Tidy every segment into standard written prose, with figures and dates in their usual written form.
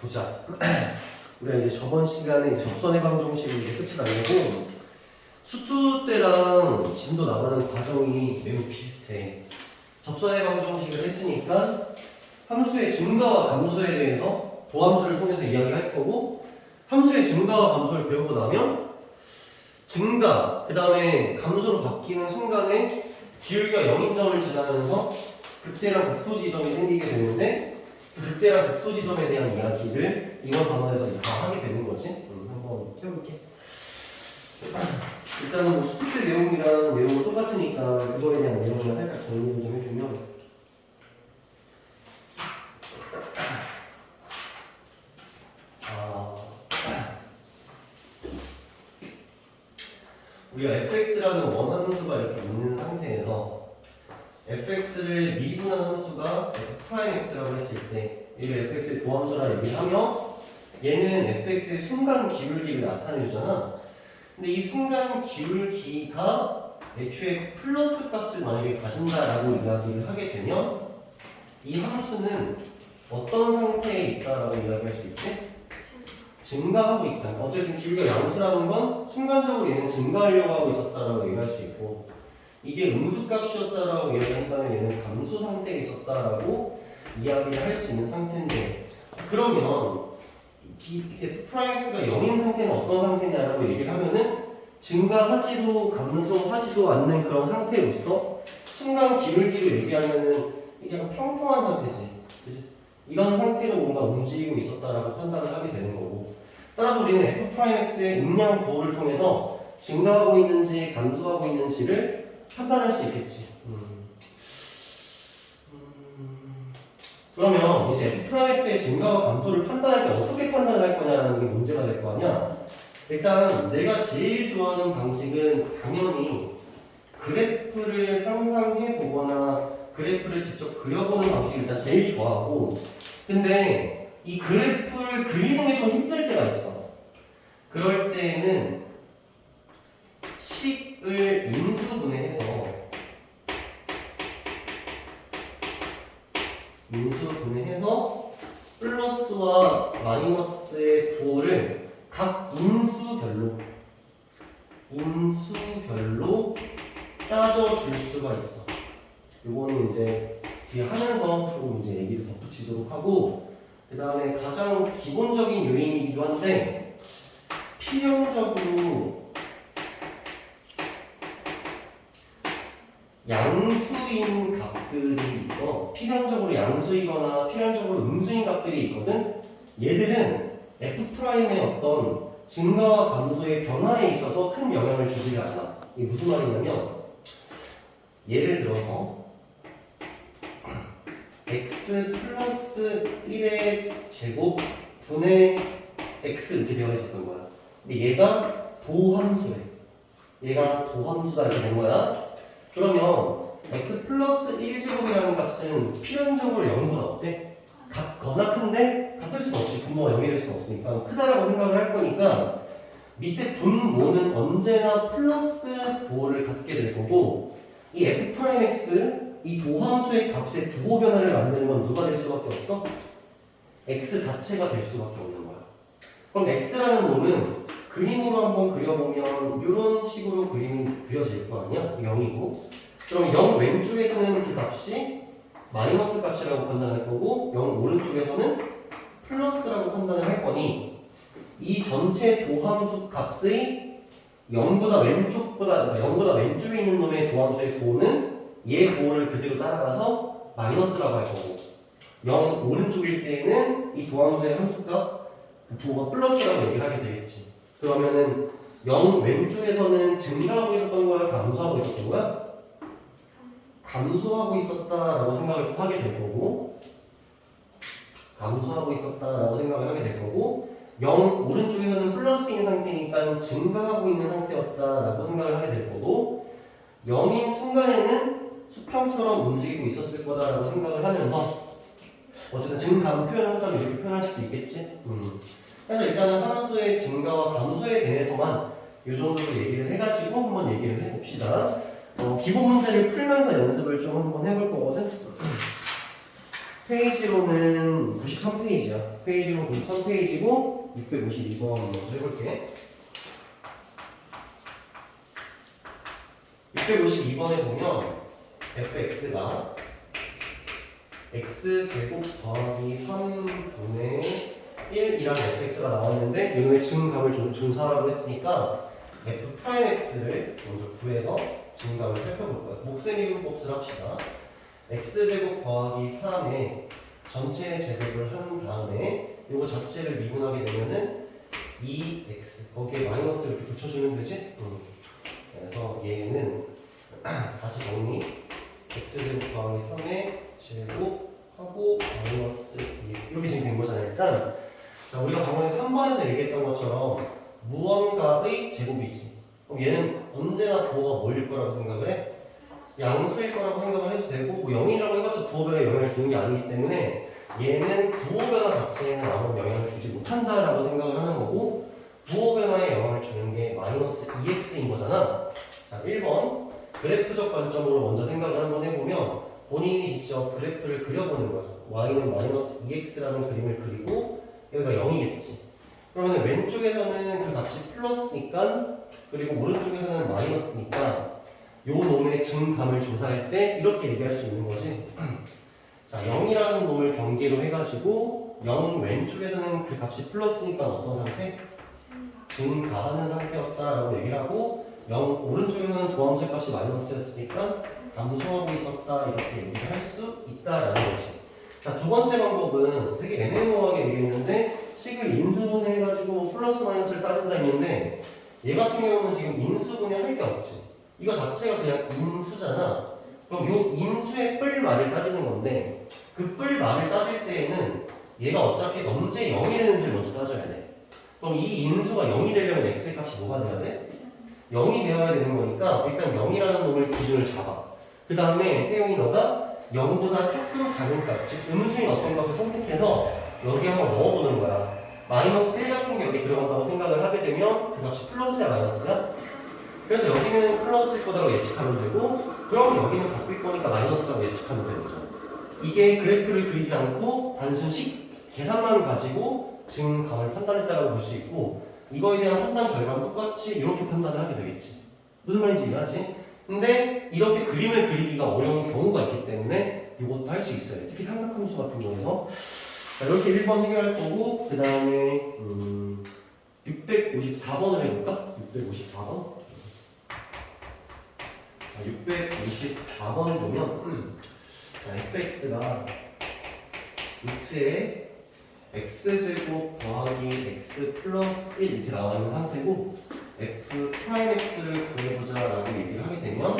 보자. 우리가 이제 저번 시간에 접선의 방정식을 이제 끝이 나려고 수투 때랑 진도 나가는 과정이 매우 비슷해. 접선의 방정식을 했으니까 함수의 증가와 감소에 대해서 도함수를 통해서 이야기할 거고, 함수의 증가와 감소를 배우고 나면 증가, 그 다음에 감소로 바뀌는 순간에 기울기가 0인점을 지나면서 극대랑 극소 지점이 생기게 되는데, 극대랑 극소 지점에 대한 이야기를 이번 단원에서 다 하게 되는 거지. 한번 해볼게. 일단은 뭐 수습 때 내용이랑 내용은 똑같으니까 그거에 대한 내용을 살짝 정리를 좀 해주면, 우리가 fx라는 원함수가 이렇게 있는 상태에서 fx를 미분한 함수가 f'x라고 했을 때, 이게 fx의 도함수라 얘기하면 얘는 fx의 순간 기울기를 나타내주잖아. 근데 이 순간 기울기가 애초에 플러스 값을 만약에 가진다라고 이야기를 하게 되면 이 함수는 어떤 상태에 있다라고 이야기할 수 있지? 증가하고 있다. 어쨌든 기울기가 양수라는 건 순간적으로 얘는 증가하려고 하고 있었다라고 얘기할 수 있고, 이게 음수값이었다라고 이야기한다면 얘는 감소 상태에 있었다라고 이야기를 할 수 있는 상태인데, 그러면 f'x가 0인 상태는 어떤 상태냐라고 얘기를 하면은 증가하지도 감소하지도 않는 그런 상태로서 순간 기울기를 얘기하면은 이게 약간 평평한 상태지. 그치? 이런 상태로 뭔가 움직이고 있었다라고 판단을 하게 되는 거고, 따라서 우리는 f'x의 음량 부호를 통해서 증가하고 있는지 감소하고 있는지를 판단할 수 있겠지. 그러면 이제 f'x의 증가와 감소를 판단할 때 어떻게 판단을 할 거냐라는 게 문제가 될 거 아니야. 일단 내가 제일 좋아하는 방식은 당연히 그래프를 상상해 보거나 그래프를 직접 그려보는 방식을 일단 제일 좋아하고, 근데 이 그래프를 그리는 게 좀 힘들 때가 있어. 그럴 때에는 식을 인수분해해서 플러스와 마이너스의 부호를 각 인수별로 따져줄 수가 있어. 요거는 이제 뒤에 하면서 조금 이제 얘기를 덧붙이도록 하고, 그 다음에 가장 기본적인 요인이기도 한데, 필연적으로 양수인 값들이 있어. 필연적으로 양수이거나 필연적으로 음수인 값들이 있거든. 얘들은 f'의 어떤 증가와 감소의 변화에 있어서 큰 영향을 주지 않아. 이게 무슨 말이냐면, 예를 들어서 x 플러스 1의 제곱 분의 x 이렇게 되어 있었던 거야. 근데 얘가 도함수래. 얘가 도함수다 이렇게 된 거야. 그러면 x 플러스 1제곱이라는 값은 필연적으로 0보다 어때? 같거나 큰데 같을 수가 없이 분모가 0이 될 수가 없으니까 크다라고 생각을 할 거니까 밑에 분모는 언제나 플러스 부호를 갖게 될 거고, 이 f'x 이 도함수의 값의 부호 변화를 만드는 건 누가 될 수밖에 없어? x 자체가 될 수밖에 없는 거야. 그럼 x라는 놈은 그림으로 한번 그려보면 이런 식으로 그림이 그려질 거 아니야? 0이고. 그럼 0 왼쪽에서는 그 값이 마이너스 값이라고 판단할 거고, 0 오른쪽에서는 플러스라고 판단을 할 거니, 이 전체 도함수 값의 0보다 왼쪽에 있는 놈의 도함수의 부호는 얘 부호를 그대로 따라가서 마이너스라고 할 거고, 0 오른쪽일 때에는 이 도함수의 함수값 부호가 플러스라고 얘기를 하게 되겠지. 그러면은 0 왼쪽에서는 증가하고 있었던 거야? 감소하고 있었던 거야? 감소하고 있었다라고 생각을 하게 될 거고, 0 오른쪽에서는 플러스인 상태니까 증가하고 있는 상태였다라고 생각을 하게 될 거고, 0인 순간에는 수평처럼 움직이고 있었을 거다라고 생각을 하면서, 어쨌든 증감 표현을 한다면 이렇게 표현할 수도 있겠지. 그래서 일단은 함수의 증가와 감소에 대해서만 이 정도로 얘기를 해가지고 한번 얘기를 해봅시다. 기본 문제를 풀면서 연습을 좀 한번 해볼 거거든. 페이지로는 93페이지야. 페이지로 93페이지고 652번 먼저 해볼게. 652번에 보면 fx가 x제곱 더하기 3분의 1이라는 fx가 나왔는데 이놈의 증감을 존사하라고 했으니까 f'x를 먼저 구해서 증감을 살펴볼 거야. 목세미분법을 합시다. x제곱 더하기 3에 전체 제곱을 한 다음에 이거 자체를 미분하게 되면은 2x 거기에 마이너스를 이렇게 붙여주면 되지? 그래서 얘는 다시 정리. x제곱 더하기 3의 제곱하고 마이너스 2x 이렇게 지금 된 거잖아요. 일단 자 우리가 방금 3번에서 얘기했던 것처럼 무언가의 제곱이지. 그럼 얘는 언제나 부호가 뭘일 거라고 생각을 해? 양수일 거라고 생각을 해도 되고 뭐 0이라고 해봤자 부호 변화에 영향을 주는 게 아니기 때문에 얘는 부호 변화 자체에는 아무 영향을 주지 못한다라고 생각을 하는 거고 부호 변화에 영향을 주는 게 마이너스 2x인 거잖아. 자 1번 그래프적 관점으로 먼저 생각을 한번 해보면 본인이 직접 그래프를 그려보는 거죠. y는 마이너스 2x라는 그림을 그리고 여기가 0이겠지. 그러면 왼쪽에서는 그 값이 플러스니까 그리고 오른쪽에서는 마이너스니까 요 놈의 증감을 조사할 때 이렇게 얘기할 수 있는 거지. 자 0이라는 놈을 경계로 해가지고 0 왼쪽에서는 그 값이 플러스니까 어떤 상태? 증가하는 상태였다라고 얘기를 하고 0 오른쪽에서는 도함수 값이 마이너스였으니까 감소하고 있었다 이렇게 얘기를 할 수 있다라는 거지. 자 두 번째 방법은 되게 애매모호하게 얘기했는데 식을 인수분해해가지고 플러스 마이너스를 따진다 했는데 얘 같은 경우는 지금 인수분해 할 게 없지. 이거 자체가 그냥 인수잖아. 그럼 요 인수의 뿔 말을 따지는 건데 그 뿔 말을 따질 때에는 얘가 어차피 언제 0이 되는지를 먼저 따져야 돼. 그럼 이 인수가 0이 되려면 x의 값이 뭐가 돼야 돼? 0이 되어야 되는 거니까 일단 0이라는 놈을 기준을 잡아. 그 다음에 태용이 너가 0보다 조금 작은 값, 즉 음수인 어떤 값을 선택해서 여기 한번 넣어보는 거야. 마이너스 1 같은 게 여기 들어간다고 생각을 하게 되면 그 값이 플러스야 마이너스야? 그래서 여기는 플러스일 거다라고 예측하면 되고 그럼 여기는 바뀔 거니까 마이너스라고 예측하면 되는 거죠. 이게 그래프를 그리지 않고 단순 계산만 가지고 증감을 판단했다라고 볼 수 있고 이거에 대한 판단 결과는 똑같이 이렇게 판단을 하게 되겠지. 무슨 말인지 이해하지? 근데 이렇게 그림을 그리기가 어려운 경우가 있기 때문에 이것도 할 수 있어요. 특히 삼각함수 같은 경우에서 자, 이렇게 1번 해결할 거고 그 다음에 654번을 해볼까? 654번 654번 보면 자, fx가 루트에 x제곱 더하기 x 플러스 1 이렇게 나와 있는 상태고 f 프라임 x를 구해보자 라고 얘기를 하게 되면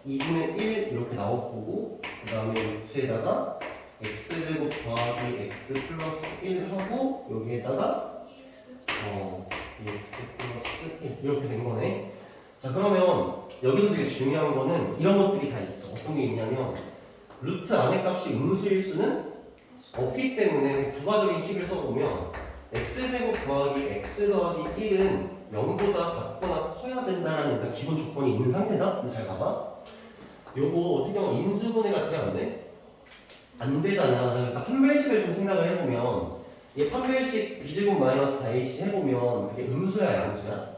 2분의 1 이렇게 나올 거고 그 다음에 루트에다가 x제곱 더하기 x 플러스 1 하고 여기에다가 x 플러스 1 이렇게 된 거네. 자 그러면 여기서 되게 중요한 거는 이런 것들이 다 있어. 어떤 게 있냐면 루트 안의 값이 음수일 수는 없기 때문에 부가적인 식을 써보면 x제곱 더하기 x 더하기 1은 0보다 같거나 커야 된다는 일단 기본 조건이 있는 상태다? 잘 봐봐. 요거 어떻게 보면 인수분해가 돼? 안 돼? 안 되잖아. 그러니까 판별식을 좀 생각을 해보면 얘 판별식 b제곱 마이너스 4ac 해보면 그게 음수야 양수야?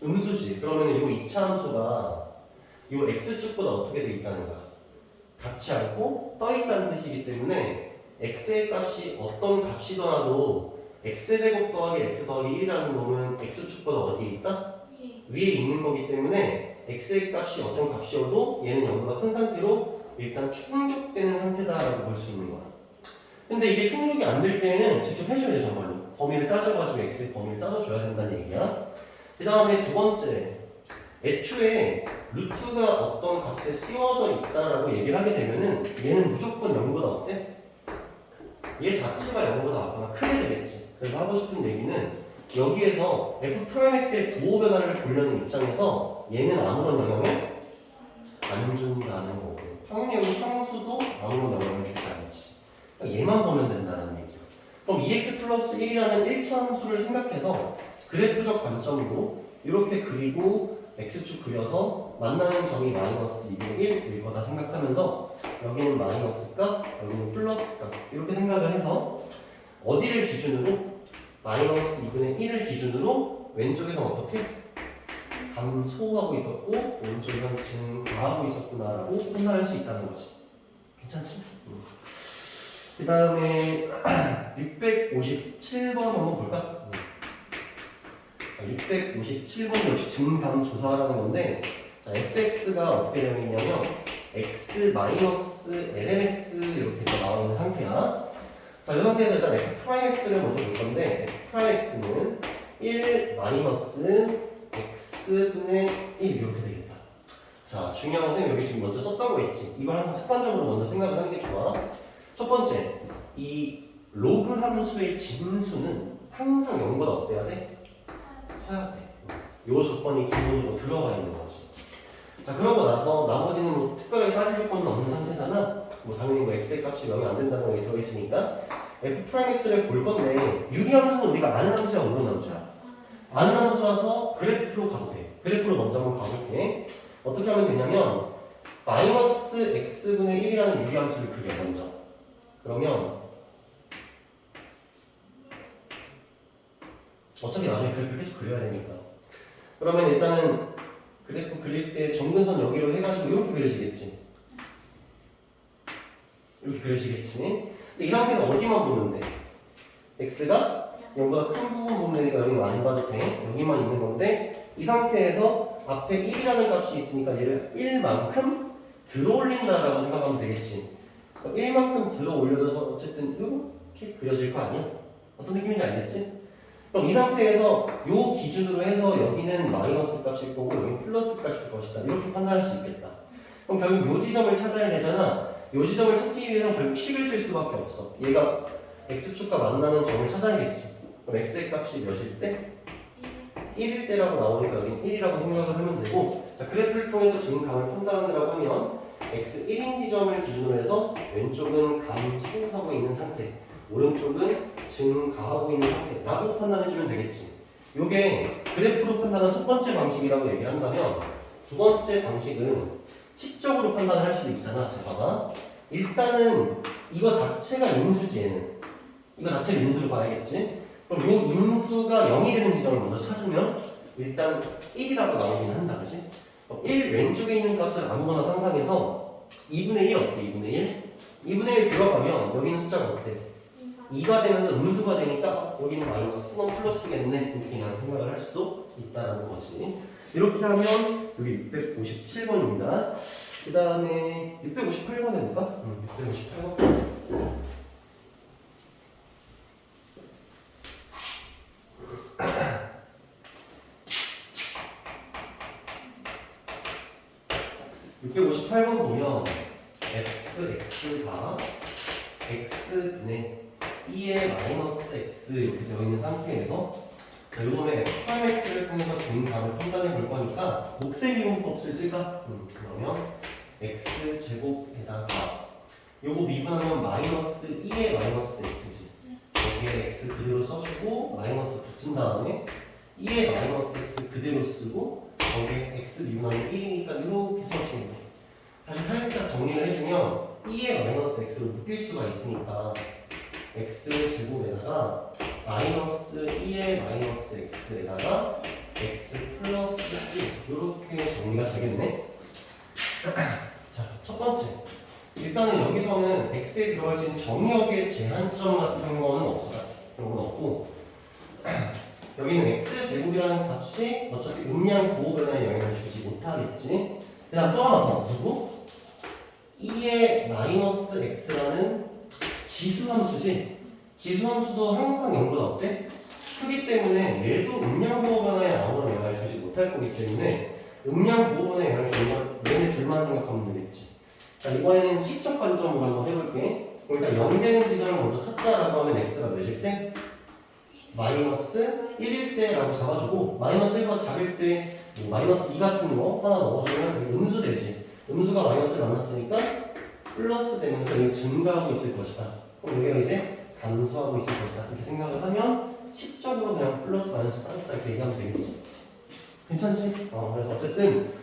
음수지. 그러면 요 이차함수가 요 x축보다 어떻게 돼 있다는 거야? 닿지 않고 떠 있다는 뜻이기 때문에 x의 값이 어떤 값이더라도 x제곱 더하기 x 더하기 1이라는 놈은 x축보다 어디에 있다? 위에 있는 거기 때문에 x의 값이 어떤 값이어도 얘는 0보다 큰 상태로 일단 충족되는 상태다라고 볼 수 있는 거야. 근데 이게 충족이 안 될 때는 직접 해줘야 돼 정말로. 범위를 따져가지고 x의 범위를 따져줘야 된다는 얘기야. 그 다음에 두 번째, 애초에 루트가 어떤 값에 씌워져 있다라고 얘기를 하게 되면은 얘는 무조건 0보다 어때? 얘 자체가 0보다 같거나 크게 되겠지. 그래서 하고 싶은 얘기는 여기에서 f'x의 부호 변화를 보려는 입장에서 얘는 아무런 영향을 안 준다는 거고 평행형 상수도 아무런 영향을 주지 않지. 그러니까 얘만 보면 된다는 얘기야. 그럼 2x 플러스 1이라는 1차 함수를 생각해서 그래프적 관점으로 이렇게 그리고 x축 그려서 만나는 점이 마이너스 2분의 1일 거다 생각하면서 여기는 마이너스 값, 여기는 플러스 값 이렇게 생각을 해서 어디를 기준으로? 마이너스 2분의 1을 기준으로 왼쪽에서 어떻게? 감소하고 있었고 오른쪽에선 증가하고 있었구나라고 판단할 수 있다는 거지. 괜찮지? 그 다음에 657번 한번 볼까? 657번 역시 증감 조사라는 건데 자, fx가 어떻게 되어 있냐면 x 마이너스 lnx 이렇게 나와 있는 상태야. 자, 이 상태에서 일단 f'x를 먼저 볼 건데 f'x는 1 마이너스 x분의 1 이렇게 되겠다. 자, 중요한 건 선생님 여기 지금 먼저 썼던 거 있지. 이걸 항상 습관적으로 먼저 생각을 하는 게 좋아. 첫 번째, 이 로그 함수의 진수는 항상 0보다 어때야 돼? 커야 돼. 요 조건이 기본적으로 들어가 있는 거지. 자, 그러고 나서 나머지는 뭐 특별하게 따질 조건은 없는 상태잖아. 뭐 당연히 뭐 x의 값이 0이 안 된다는 게 들어있으니까 f'x를 볼 건데 유리함수는 우리가 아는 함수야, 모르는 함수야? 아는 함수라서 그래프로 가도 돼. 그래프로 먼저 한번 가볼게. 어떻게 하면 되냐면 마이너스 x분의 1이라는 유리함수를 그려 먼저. 그러면 어차피 나중에 그래프 계속 그려야 되니까. 그러면 일단은 그래프 그릴 때 정근선 여기로 해가지고 이렇게 그려지겠지. 이렇게 그려지겠지. 근데 이 상태는 어디만 보면 돼? x가 0보다 큰 부분 보면 되니까 여기는 안 봐도 돼. 여기만 있는 건데 이 상태에서 앞에 1이라는 값이 있으니까 얘를 1만큼 들어 올린다라고 생각하면 되겠지. 1만큼 들어 올려줘서 어쨌든 이렇게 그려질 거 아니야? 어떤 느낌인지 알겠지? 그럼 이 상태에서 요 기준으로 해서 여기는 마이너스 값일 거고 여기는 플러스 값일 것이다. 이렇게 판단할 수 있겠다. 그럼 결국 요 지점을 찾아야 되잖아. 요 지점을 찾기 위해서 결국 식을 쓸 수밖에 없어. 얘가 x축과 만나는 점을 찾아야겠지. 그럼 x의 값이 몇일 때? 1일 때라고 나오니까 여기는 1이라고 생각을 하면 되고 자, 그래프를 통해서 증감을 판단하느라고 하면 x 1인 지점을 기준으로 해서 왼쪽은 감소하고 있는 상태 오른쪽은 증가하고 있는 상태라고 판단해주면 되겠지. 요게 그래프로 판단한 첫 번째 방식이라고 얘기를 한다면 두 번째 방식은 식적으로 판단을 할 수도 있잖아. 자, 봐봐. 일단은 이거 자체가 인수지 얘는. 이거 자체를 인수로 봐야겠지. 그럼 요 인수가 0이 되는 지점을 먼저 찾으면 일단 1이라고 나오긴 한다. 그치? 1 왼쪽에 있는 값을 아무거나 상상해서 2분의 1 어때? 2분의 1? 2분의 1 들어가면 여기 있는 숫자가 어때? 2가 되면서 음수가 되니까 여기는 마이너스 는 플러스겠네 이렇게 그냥 생각을 할 수도 있다는 거지. 이렇게 하면 여기 657번입니다. 그 다음에 658번 해볼까? 658번. (658번) 보면 fx가 x분의 2의 마이너스 x 이렇게 되어 있는 상태에서 자, 요번에 f'x를 통해서 증감을 판단해 볼 거니까 곱셈 이용법을 쓸까? 그러면 x제곱에다가 요거 미분하면 마이너스 2의 마이너스 x지. 여기에 x 그대로 써주고 마이너스 붙은 다음에 2의 마이너스 x 그대로 쓰고 여기에 x 미분하면 1이니까 이렇게 써주는 거. 다시 살짝 정리를 해주면 2의 마이너스 x로 묶일 수가 있으니까 x제곱에다가 마이너스 2의 마이너스 x에다가 x 플러스 1 이렇게 정리가 되겠네. 자, 첫 번째 일단은 여기서는 x에 들어갈 수 있는 정의역의 제한점 같은 거는 없어요. 그런 건 없고 여기는 x제곱이라는 값이 어차피 음량 부호 변화에 영향을 주지 못하겠지. 그 다음 또 하나 더 누구? 2의 마이너스 x라는 지수함수지. 지수함수도 항상 0보다 어때? 크기 때문에 얘도 음량 부호 변화에 아무런 영향을 주지 못할 거기 때문에 음량 부호 변화에 영향을 주는 건 얘네 둘만 생각하면 되겠지. 자, 이번에는 식적 관점으로 한번 해볼게. 일단 0 되는 지점을 먼저 찾자라고 하면 x가 몇일 때? 마이너스 1일 때라고 잡아주고 마이너스 1보다 작을 때 뭐 마이너스 2 같은 거 하나 넣어주면 음수 되지. 음수가 마이너스를 만났으니까 플러스 되면서 이거 증가하고 있을 것이다. 그럼 여기가 이제 감소하고 있을 것이다. 이렇게 생각을 하면 식적으로 그냥 플러스 마이너스 따졌다 이렇게 얘기하면 되겠지. 괜찮지? 그래서 어쨌든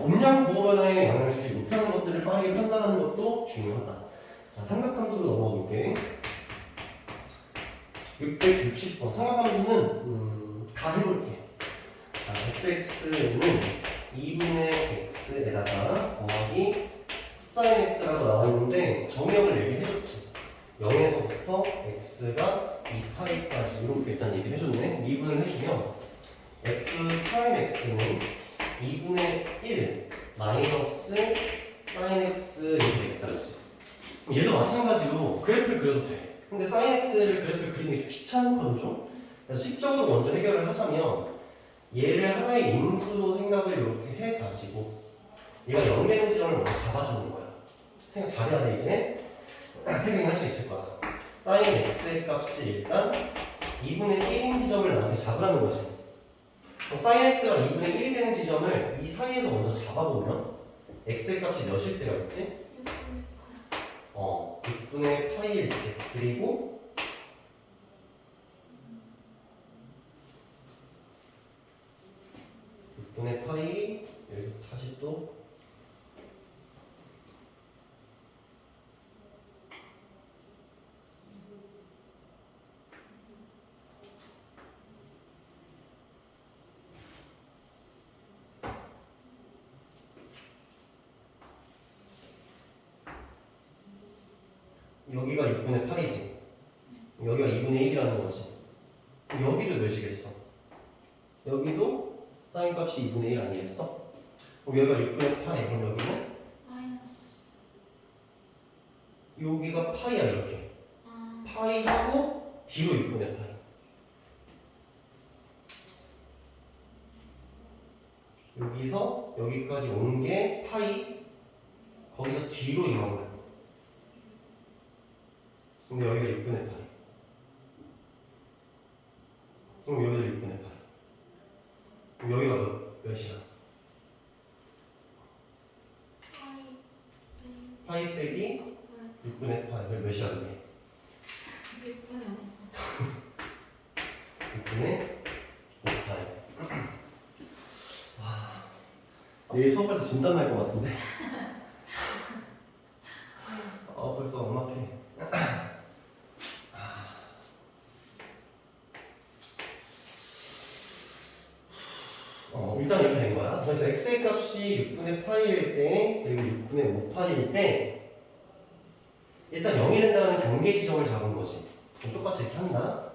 음량 부호 변화에 영향을 주지 못하는 것들을 빠르게 판단하는 것도 중요하다. 자, 삼각함수로 넘어가 볼게. 660번 삼각함수는 다 해볼게. 자, fx는 2분의 x에다가 더하기 sin x라고 나왔는데 정의역을 얘기해줬지. 0에서부터 x가 2파이까지 이렇게 일단 얘기해줬네. 미분을 해주면 f 프라임 x는 2분의 1 마이너스 sin x 이렇게 되겠다, 그렇지? 얘도 마찬가지로 그래프를 그려도 돼. 근데 sin x를 그래프를 그리는 게 좀 귀찮거든 좀. 그래서 식적으로 먼저 해결을 하자면 얘를 하나의 인수로 생각을 이렇게 해가지고 얘가 0 되는 지점을 먼저 잡아주는 거야. 생각 잘해야 돼 이제. 해결할 수 있을 거야. sin x의 값이 일단 2분의 1인 지점을 나한테 잡으라는 거지. 그럼 sin x가 2분의 1이 되는 지점을 이 사이에서 먼저 잡아보면 x의 값이 몇일 때가 있지? 6분의 파이일 때. 그리고 6분의 파이 여기 다시 또 여기가 6분의 파이지. 여기가 2분의 1이라는 거지. 여기도 몇이겠어? 여기도 사인 값이 2분의 1 아니겠어? 그럼 여기가 6분의 파이. 그럼 여기는? 마이너스. 여기가 파이야 이렇게. 파이하고 뒤로 6분의 파이. 여기서 여기까지 온 게 파이. 거기서 뒤로 이만큼. 근데 여기가 6분의 파이. 그럼 여기도 6분의 파이. 그럼 여기가 몇이야? 파이 빼기 6분의 파이. 그럼 몇이야 그게? 6분의 5파이. 내일 수업할 때 진단 날 것 같은데? 벌써 막막해. 일단 이렇게 된 거야. 그래서 x의 값이 6분의 파이일 때, 그리고 6분의 5파이일 때, 일단 0이 된다는 경계 지점을 잡은 거지. 그럼 똑같이 이렇게 한다.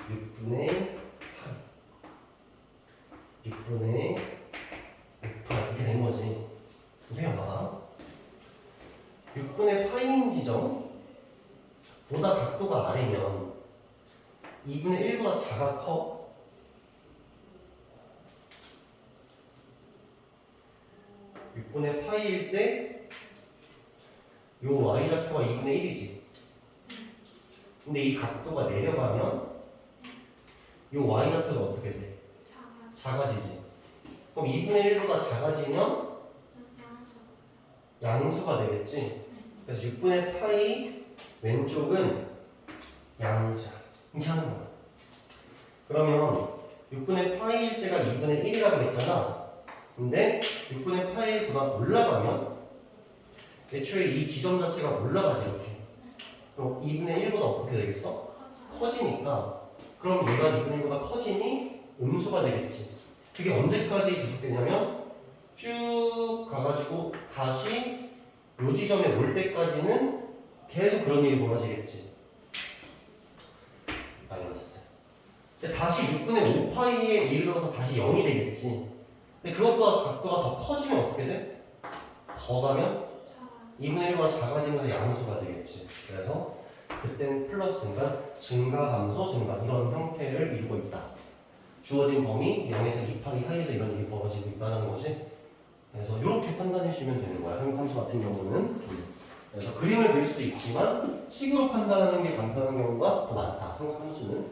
6분의 파이. 6분의 5파이. 이렇게 된 거지. 근데 봐봐. 6분의 파이인 지점 보다 각도가 아래면 2분의 1보다 작아 커? 분의 파이일 때 요 y좌표가 2분의 1이지. 근데 이 각도가 내려가면 요 y좌표가 어떻게 돼? 작아지지. 그럼 2분의 1보다 작아지면 양수가 되겠지. 그래서 6분의 파이 왼쪽은 양수야. 이렇게 하는 거야. 그러면 6분의 파이일 때가 2분의 1이라고 했잖아. 근데 6분의 파이보다 올라가면 애초에 이 지점 자체가 올라가지 이렇게. 그럼 2분의 1보다 어떻게 되겠어? 커지니까. 그럼 얘가 2분의 1보다 커지니 음수가 되겠지. 그게 언제까지 지속되냐면 쭉 가가지고 다시 요 지점에 올 때까지는 계속 그런 일이 벌어지겠지. 마이너스. 근데 다시 6분의 5파이에 이르러서 다시 0이 되겠지. 근데 그것보다 각도가 더 커지면 어떻게 돼? 더 가면 2분의 1보다 작아지면서 양수가 되겠지. 그래서 그때는 플러스인가 증가, 감소, 증가 이런 형태를 이루고 있다. 주어진 범위 0에서 2파이 사이에서 이런 일이 벌어지고 있다는 거지. 그래서 이렇게 판단해 주면 되는 거야. 함수 같은 경우는. 그래서 그림을 그릴 수도 있지만 식으로 판단하는 게 간편한 경우가 더 많다. 삼각함수는.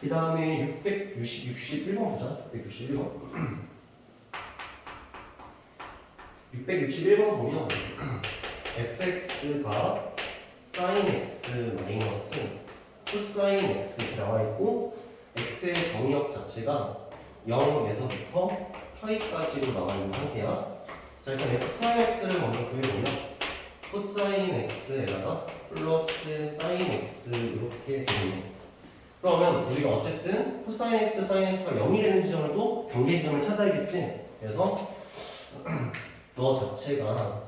그 다음에 661번 보자. 661번. 661번 보면 fx가 sin x 마이너스 코사인 x 들어가 있고 x의 정의역 자체가 0에서부터 파이까지로 나와 있는 상태야. 자, 일단 f'x를 먼저 구해보면 코사인 x에다가 플러스 사인 x 이렇게 되겠네. 그러면 우리가 어쨌든 코사인 x, 사인 x가 0이 되는 지점을 또 경계 지점을 찾아야겠지. 그래서 너 자체가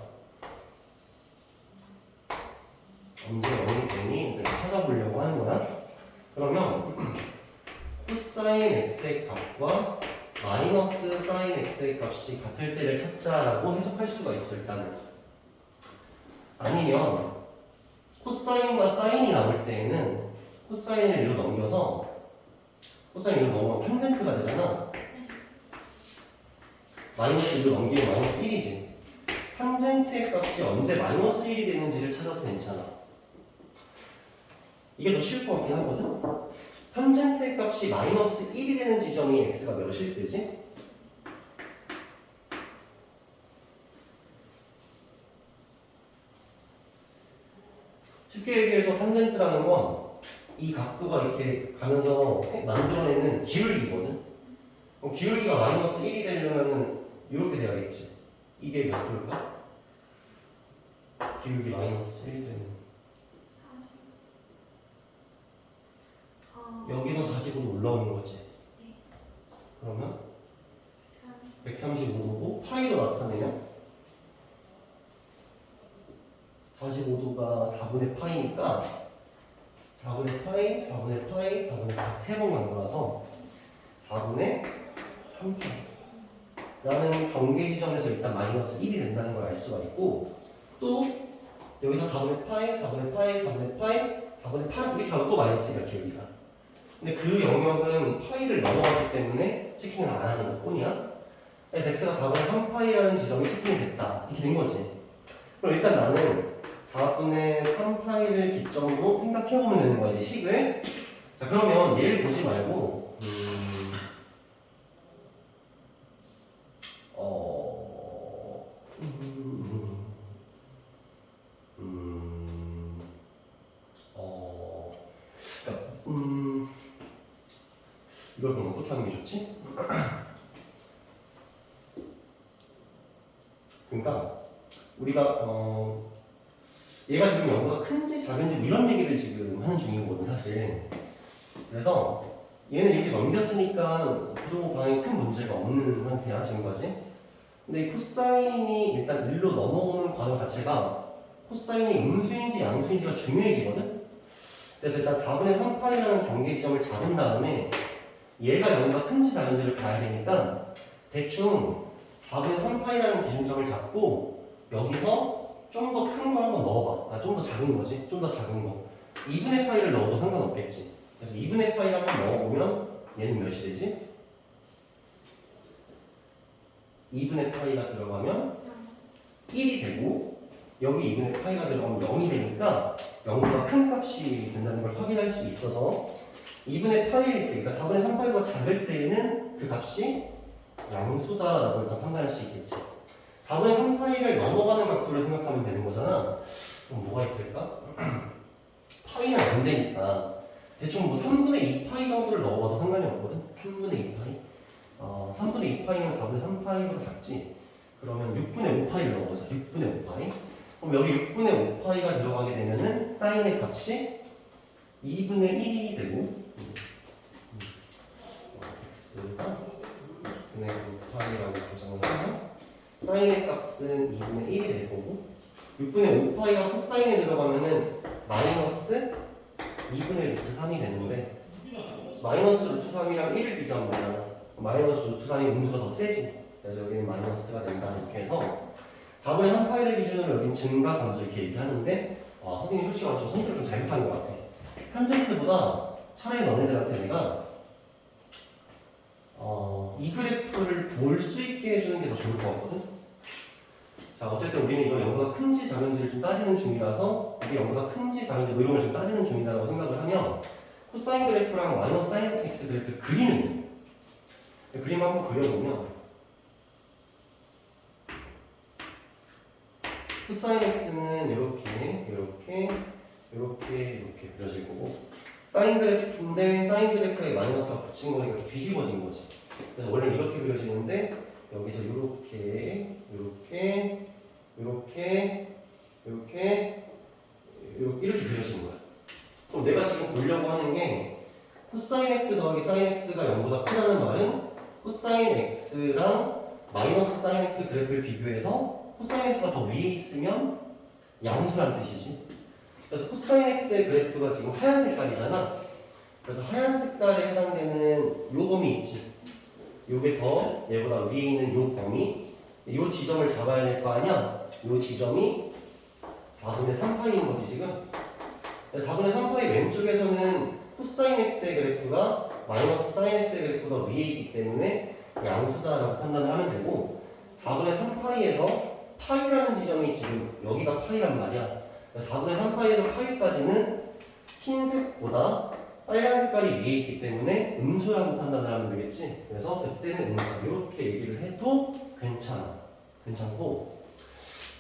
언제 0이 되니? 이렇게 찾아보려고 하는 거야. 그러면 코사인 x의 값과 마이너스 사인 x의 값이 같을 때를 찾자라고 해석할 수가 있어. 일단은 아니면 코사인과 사인이 나올 때에는 코사인을 일로 넘겨서 코사인 1로 넘어가면 탄젠트가 되잖아. 마이너스 1로 넘기면 마이너스 1이지. 탄젠트의 값이 언제 마이너스 1이 되는지를 찾아도 괜찮아. 이게 더 쉬울 것 같긴 하거든. 탄젠트의 값이 마이너스 1이 되는 지점이 x가 몇일 때지? 쉽게 얘기해서 탄젠트라는 건 이 각도가 이렇게 가면서 만들어내는 기울기거든. 그럼 기울기가 마이너스 1이 되려면 이렇게 돼야겠지. 이게 몇 도일까? 기울기 마이너스 1이 되는 40. 여기서 45도 올라오는 거지. 네. 그러면 130. 135도고 파이로 나타내면 45도가 4분의 파이니까 4분의 파이, 4분의 파이, 4분의 파이 세 번 간 거라서 4분의 3파이 라는 경계 지점에서 일단 마이너스 1이 된다는 걸 알 수가 있고, 또 여기서 4분의 파이, 4분의 파이, 4분의 파이, 4분의 파이 이렇게 하고 또 마이너스 1이야 기울기가. 근데 그 영역은 파이를 넘어가기 때문에 체킹을 안 하는 것 뿐이야. 그래서 x가 4분의 3파이라는 지점이 체킹이 됐다 이렇게 된 거지. 그럼 일단 나는 4분의 3파이를 기점으로 생각해보면 되는 거야, 이 식을. 자, 그러면 얘를 보지 말고, 이걸 그럼 어떻게 하는 게 좋지? 그러니까, 우리가, 얘가 지금 0보다 큰지 작은지 뭐 이런 얘기를 지금 하는 중이거든 사실. 그래서 얘는 이렇게 넘겼으니까 부도 방향에 큰 문제가 없는 상태야 지금까지. 근데 이 코사인이 일단 1로 넘어오는 과정 자체가 코사인이 음수인지 양수인지가 중요해지거든. 그래서 일단 4분의 3파이라는 경계 지점을 잡은 다음에 얘가 0보다 큰지 작은지를 봐야 되니까 대충 4분의 3파이라는 기준점을 잡고 여기서 좀 더 큰 거 한번 넣어봐. 좀 더 작은 거지. 좀 더 작은 거. 2분의 파이를 넣어도 상관없겠지. 그래서 2분의 파이를 한번 넣어보면 얘는 몇이 되지? 2분의 파이가 들어가면 1이 되고 여기 2분의 파이가 들어가면 0이 되니까 0보다 큰 값이 된다는 걸 확인할 수 있어서 2분의 파이일 때, 그러니까 4분의 3파이보다 작을 때에는 그 값이 양수다라고 일단 판단할 수 있겠지. 4분의 3파이를 넘어가는 각도를 생각하면 되는 거잖아. 그럼 뭐가 있을까? 파이는 안 되니까 대충 뭐 3분의 2파이 정도를 넣어봐도 상관이 없거든? 3분의 2파이? 3분의 2파이면 4분의 3파이보다 작지? 그러면 6분의 5파이를 넣어보자. 6분의 5파이. 그럼 여기 6분의 5파이가 들어가게 되면은 사인의 값이 2분의 1이 되고 x가 6분의 5파이라고 고정을 하면 사인의 값은 2분의 1이 될 거고 6분의 5파이가 코사인에 들어가면은 마이너스 2분의 루트 3이 되는데 마이너스 루트 3이랑 1을 비교하면 되잖아. 마이너스 루트 3이 음수가 더 세지. 그래서 여기는 마이너스가 된다 이렇게 해서 4분의 3파이를 기준으로 여기는 증가 감소 이렇게 얘기하는데 선생님 솔직히 말해서 선택을 좀 잘못한 것 같아. 탄젠트보다 차라리 너네들한테 내가 이 그래프를 볼 수 있게 해주는 게 더 좋을 것 같거든. 자, 어쨌든 우리는 이거 0보다 큰지 작은지를 좀 따지는 중이라서 이게 0보다 큰지 작은지 뭐 이런 걸 좀 따지는 중이다라고 생각을 하면 코사인 그래프랑 마이너스 사인 x 그래프를 그리는 그림 한번 그려보면 코사인 x는 이렇게 그려질 거고 사인 그래프인데 사인 그래프에 마이너스가 붙인 거니까 뒤집어진 거지. 그래서 원래 이렇게 그려지는데 여기서 이렇게 이렇게 그려지는 거야. 그럼 내가 지금 보려고 하는 게 코사인 x 더하기 사인 x가 0보다 크다는 말은 코사인 x랑 마이너스 사인 x 그래프를 비교해서 코사인 x가 더 위에 있으면 양수란 뜻이지. 그래서 코사인 x의 그래프가 지금 하얀 색깔이잖아. 그래서 하얀 색깔에 해당되는 요 범위 있지. 요게 더 얘보다 위에 있는 요 범위, 요 지점을 잡아야 될 거 아니야. 요 지점이 4분의 3파이인 거지 지금. 4분의 3파이 왼쪽에서는 코사인 x의 그래프가 마이너스 사인 x의 그래프가 위에 있기 때문에 양수다라고 판단을 하면 되고, 4분의 3파이에서 파이라는 지점이 지금 여기가 파이란 말이야. 4분의 3파이에서 파이까지는 흰색보다 빨간 색깔이 위에 있기 때문에 음수라고 판단을 하면 되겠지. 그래서 그때는 음수 이렇게 얘기를 해도 괜찮아. 괜찮고,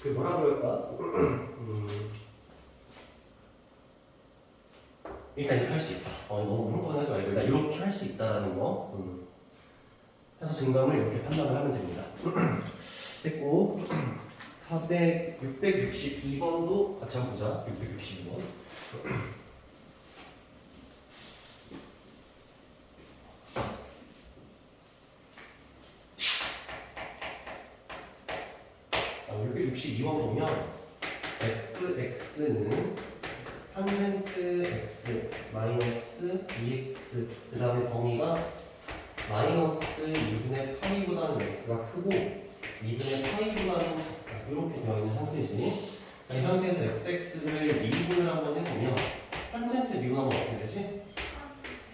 그 뭐라 그럴까? 일단 이렇게 할 수 있다. 너무 흥분하지 말고 일단 이렇게 할 수 있다라는 거. 해서 증감을 이렇게 판단을 하면 됩니다. 됐고 662번도 같이 한번 보자. 662번. 아, 662번 보면 fx는 탄젠트 x 마이너스 2x 그 다음에 범위가 마이너스 2분의 파이보다는 x가 크고 2분의 파이보다는 작다 이렇게 되어 있는 상태이지. 자, 이 상태에서 fx를 미분을 한번 해보면 탄젠트 미분하면 어떻게 되지?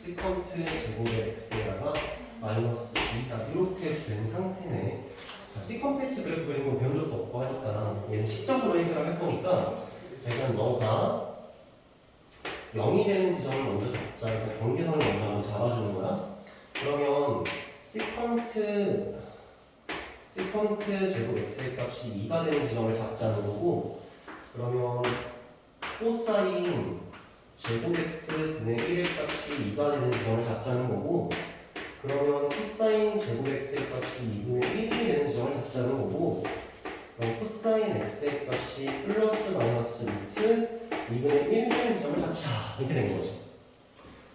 시컨트 제곱의 x에다가 마이너스 2다 이렇게 된 상태네. 자, 시컨트 x 그래프 그리는 거 배운 적도 없고 하니까 얘는 식적으로 해결을 할 거니까 제가 너가 0이 되는 지점을 먼저 잡자. 그러니까 경계선을 먼저 한번 잡아주는 거야. 그러면 시컨트 제곱 x의 값이 2가 되는 지점을 잡자는 거고, 그러면 코사인 제곱 x 분의 1의 값이 2가 되는 지점을 잡자는 거고, 그러면 코사인 제곱 x의 값이 2분의 1이 되는 지점을 잡자는 거고, 그럼 코사인 x의 값이 플러스 마이너스 루트 2분의 1 되는 지점을 잡자 이렇게 된 거지.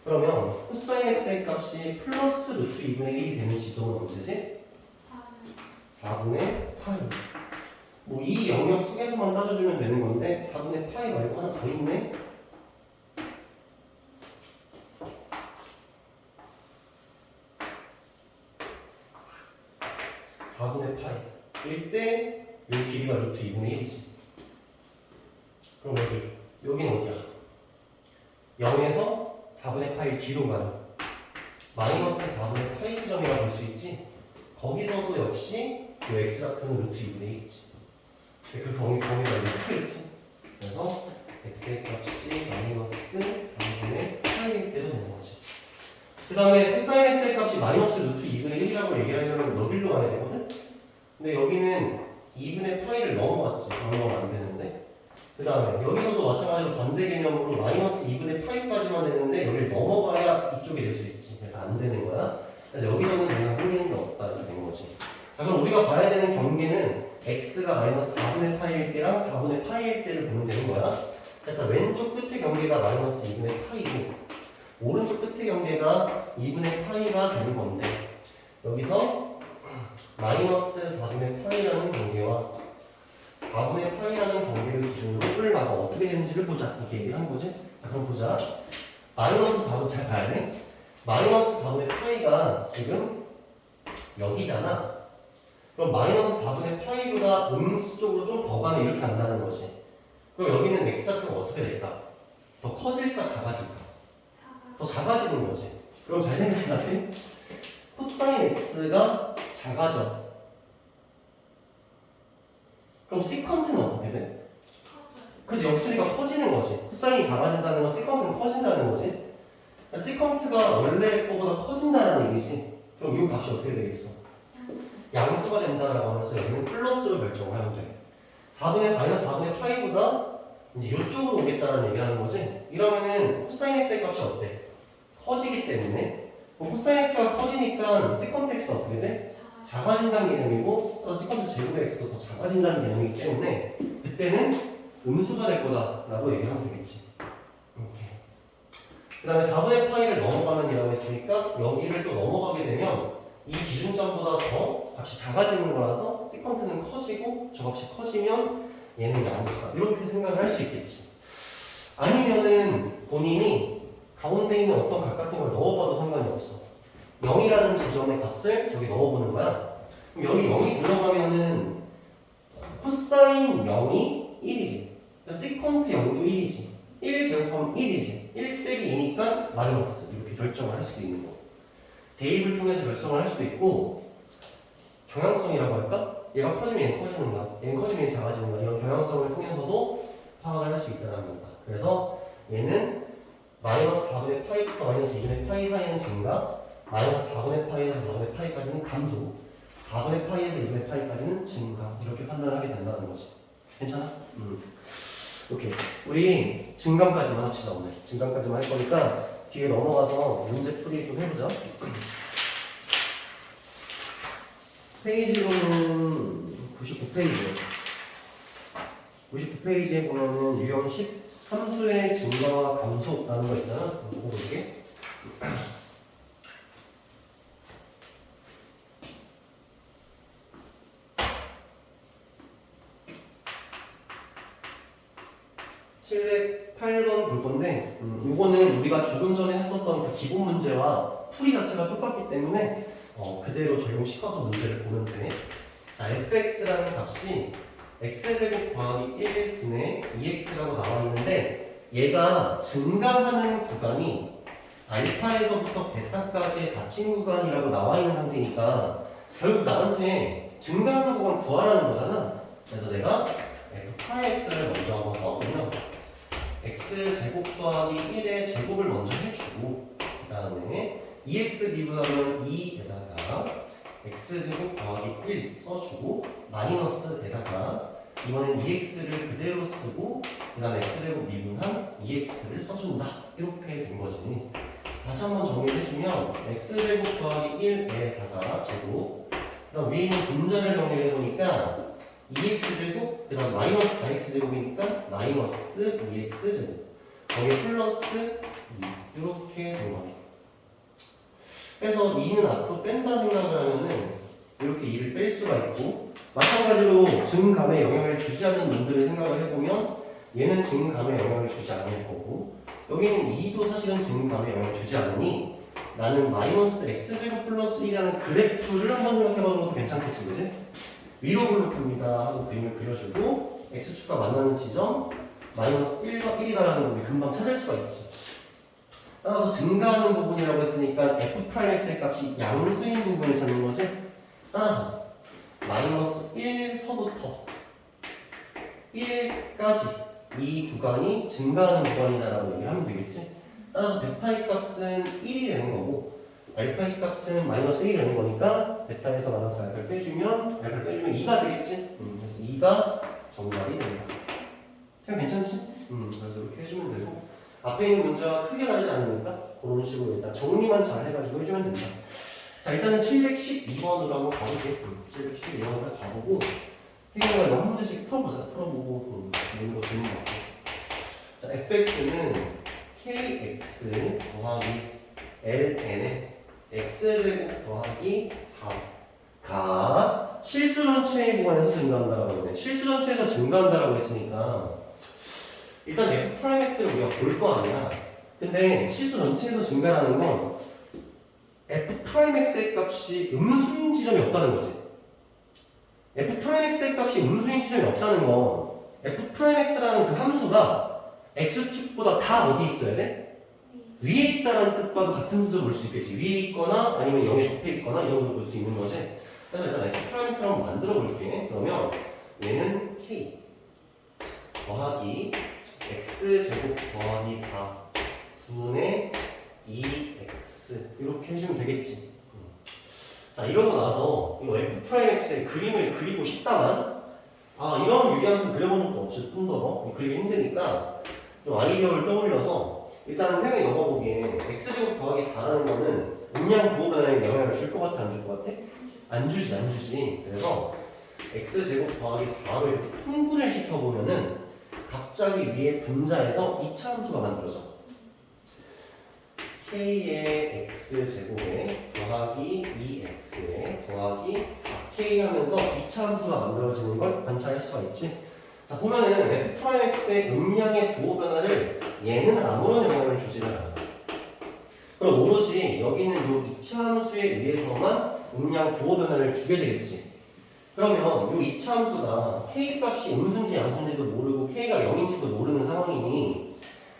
그러면 코사인 x의 값이 플러스 루트 2분의 1이 되는 지점은 언제지? 4분의 파이. 뭐 이 영역 속에서만 따져주면 되는 건데 4분의 파이 말고 하나 더 있네. (4분의 파이) 일 때 요 길이가 루트 2분의 1이지. 그럼 여기는 어디야? 0에서 4분의 파이 뒤로 가는 마이너스 4분의 파이 지점이라고 볼 수 있지. 거기서도 역시 이 x좌표는 루트 2분의 1이지. 그 범위가 이렇게 있지. 그래서 x의 값이 마이너스 4분의 파이일 때도 되는 거지. 그 다음에 코사인 x의 값이 마이너스 루트 2분의 1이라고 얘기하려면 여기로 가야 되거든? 근데 여기는 2분의 파이를 넘어갔지. 넘어가면 안 되는데. 그 다음에 여기서도 마찬가지로 반대 개념으로 마이너스 2분의 파이까지만 되는데 여기를 넘어가야 이쪽이 될 수 있지. 그래서 안 되는 거야. 그래서 여기서는 더 이상 생기는 게 없다 이렇게 된 거지. 자, 그럼 우리가 봐야 되는 경계는 x가 마이너스 4분의 파이일 때랑 4분의 파이일 때를 보면 되는 거야. 일단 왼쪽 끝의 경계가 마이너스 2분의 파이고 오른쪽 끝의 경계가 2분의 파이가 되는 건데, 여기서 마이너스 4분의 파이라는 경계와 4분의 파이라는 경계를 기준으로 뿔마가 어떻게 되는지를 보자 이렇게 얘기를 하는 거지. 자, 그럼 보자. 마이너스 4분 잘 봐야 돼. 마이너스 4분의 파이가 지금 여기잖아. 그럼 마이너스 4분의 파이보다 음수 쪽으로 좀 더 가면 이렇게 간다는 거지. 그럼 여기는 x좌표가 어떻게 될까? 더 커질까 작아질까? 더 작아지는 거지. 그럼 잘 생각해야 돼. 코사인 x가 작아져. 그럼 시컨트는 어떻게 돼? 그치, 역수리가 커지는 거지. 코사인이 작아진다는 건 시컨트는 커진다는 거지. 시컨트가 원래 거보다 커진다는 얘기지. 그럼 이 값이 어떻게 되겠어? 양수가 된다라고 하면서 여기는 플러스로 결정을 하면 돼. 4분의 마이너스 4분의 파이보다 이제 이쪽으로 오겠다는 얘기를 하는 거지. 이러면은 코사인 x의 값이 어때? 커지기 때문에 코사인 x가 커지니까 세컨트 x가 어떻게 돼? 작아진다는 개념이고 또 세컨트 제곱의 x도 더 작아진다는 개념이기 때문에 그때는 음수가 될 거다라고 얘기를 하면 되겠지. 이렇게. 그 다음에 4분의 파이를 넘어가면 이라고 했으니까 여기를 또 넘어가게 되면 이 기준점보다 더 값이 작아지는 거라서 세컨트는 커지고 저 값이 커지면 얘는 양수다. 이렇게 생각을 할 수 있겠지. 아니면은 본인이 가운데 있는 어떤 값 같은 걸 넣어봐도 상관이 없어. 0이라는 지점의 값을 저기 넣어보는 거야. 그럼 여기 0이 들어가면은 코사인 0이 1이지. 세컨트 0도 1이지. 1 제곱하면 1이지. 1 빼기 2니까 마이너스. 이렇게 결정을 할 수도 있는 거. 대입을 통해서 결정을 할 수도 있고 경향성이라고 할까? 얘가 커지면 얘는 커지는가? 얘는 커지면 얘는 작아지는가? 이런 경향성을 통해서도 파악을 할 수 있다는 겁니다. 그래서 얘는 마이너스 4분의 파이부터 마이너스 2분의 파이 사이는 증가, 마이너스 4분의 파이에서 4분의 파이까지는 감소, 4분의 파이에서 2분의 파이까지는 증가. 이렇게 판단을 하게 된다는 거지. 괜찮아? 오케이. 우리 증감까지만 합시다, 오늘. 증감까지만 할 거니까 뒤에 넘어가서 문제 풀이 좀 해보자. 페이지로는 99페이지예요. 99페이지에 보면은 유형 10 함수의 증가와 감소라는 거 있잖아. 그거 볼게. (708번) 볼 건데 이거는 우리가 조금 전에 했었던 그 기본 문제와 풀이 자체가 똑같기 때문에 그대로 적용시켜서 문제를 보면 돼. 자, fx라는 값이 x제곱 더하기 1분의 2x라고 나와 있는데 얘가 증가하는 구간이 알파에서부터 베타까지의 닫힌 구간이라고 나와 있는 상태니까 결국 나한테 증가하는 구간 구하라는 거잖아. 그래서 내가 fx를 먼저 한번 써보면 x제곱 더하기 1의 제곱을 먼저 해주고 그 다음에 2x 미분하면 2에다가 x제곱 더하기 1 써주고 마이너스에다가 이번엔 2x를 그대로 쓰고 그 다음에 x제곱 미분한 2x를 써준다. 이렇게 된 거지. 다시 한번 정리를 해주면 x제곱 더하기 1에다가 제곱 그 다음 위에 있는 분자를 정리를 해보니까 2x제곱 그 다음 마이너스 4x제곱이니까 마이너스 2x제곱 거기에 플러스 2 이렇게 된 거예요. 그래서 2는 앞으로 뺀다 생각을 하면은 이렇게 2를 뺄 수가 있고 마찬가지로 증감에 영향을 주지 않는 놈들을 생각을 해보면 얘는 증감에 영향을 주지 않을 거고 여기는 2도 사실은 증감에 영향을 주지 않으니 나는 마이너스 x제곱 플러스 1이라는 그래프를 한번 생각해봐도 괜찮겠지, 그지? 위로 블록합니다 하고 그림을 그려주고 x축과 만나는 지점 마이너스 1과 1이다라는 걸 우리 금방 찾을 수가 있지. 따라서 증가하는 부분이라고 했으니까 f'x의 값이 양수인 부분을 찾는 거지. 따라서 마이너스 1서부터 1까지 이 구간이 증가하는 구간이다라고 얘기를 하면 되겠지. 따라서 베타의 값은 1이 되는 거고 알파의 값은 마이너스 1이 되는 거니까 베타에서 마이너스 알파를 빼주면 2가 되겠지. 그래서 2가 정답이 됩니다. 그냥 괜찮지? 그래서 이렇게 해주면 되고 앞에 있는 문제와 크게 다르지 않으니까 그런 식으로 일단 정리만 잘 해가지고 해주면 된다. 자, 일단은 712번으로 한번 가볼게. 712번으로 가보고 태경아 이거 한 문제씩 풀어보자. 풀어보고 이런 거 재밌는 거 같아. 자, fx는 kx 더하기 ln의 x제곱 더하기 4가 실수 전체의 구간에서 증가한다라고 했네. 실수 전체에서 증가한다라고 했으니까 일단 f'x를 우리가 볼 거 아니야. 근데 실수 전체에서 증가하는 건 f'x의 값이 음수인 지점이 없다는 거지. f'x의 값이 음수인 지점이 없다는 건 f'x라는 그 함수가 x축보다 다 어디 있어야 돼? 위에 있다는 뜻과도 같은 뜻으로 볼 수 있겠지. 위에 있거나 아니면 0에 접해 있거나 이 정도로 볼 수 있는 거지. 그래서 일단 f'x를 한번 만들어 볼게. 그러면 얘는 k 더하기 x제곱 더하기 4 분의 2x 이렇게 해주면 되겠지. 자, 이러고 나서 이거 f'x의 그림을 그리고 싶다만 이런 유리함수 그려본 적도 없을 뿐더러 그리기 힘드니까 좀 아이디어를 떠올려서 일단 생각이 넘어보기에 x제곱 더하기 4라는 거는 음량 부호 변화에 영향을 줄 것 같아, 안 줄 것 같아? 안 주지. 그래서 x제곱 더하기 4로 이렇게 통분을 시켜보면은 갑자기 위에 분자에서 이차 함수가 만들어져. k의 x제곱에 더하기 2x에 더하기 4k 하면서 이차 함수가 만들어지는 걸 관찰할 수가 있지. 자, 보면은 f'x의 음량의 부호 변화를 얘는 아무런 영향을 주지는 않아. 그럼 오로지 여기 있는 요 이차 함수에 의해서만 음량 부호 변화를 주게 되겠지. 그러면 요 이차 함수가 k 값이 음수인지 양수인지도 모르고 k가 0인지도 모르는 상황이니